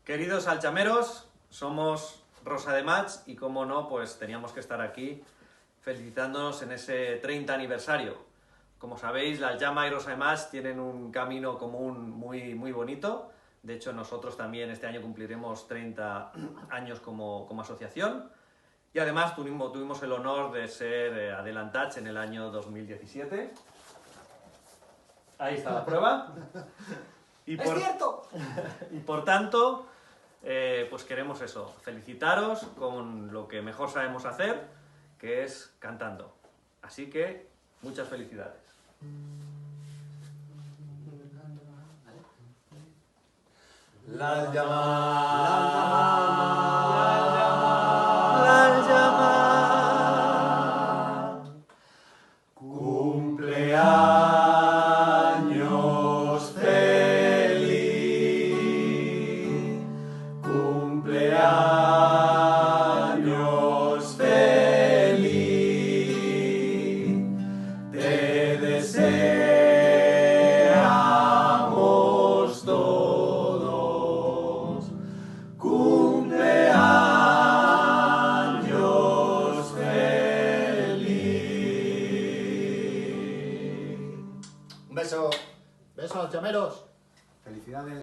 Queridos alchameros, somos Rosa de Match y como no, pues teníamos que estar aquí felicitándonos en ese 30 aniversario. Como sabéis, la Alchama y Rosa de Match tienen un camino común muy bonito. De hecho, nosotros también este año cumpliremos 30 años como asociación. Y además tuvimos el honor de ser adelantats en el año 2017. Ahí está la prueba. ¡Es cierto! Y por tanto, pues queremos eso, felicitaros con lo que mejor sabemos hacer, que es cantando. Así que, muchas felicidades. La llama, La llama, cumpleaños feliz, cumpleaños feliz, te deseamos todos, cumpleaños feliz. Un beso. Besos, alchameros. Felicidades.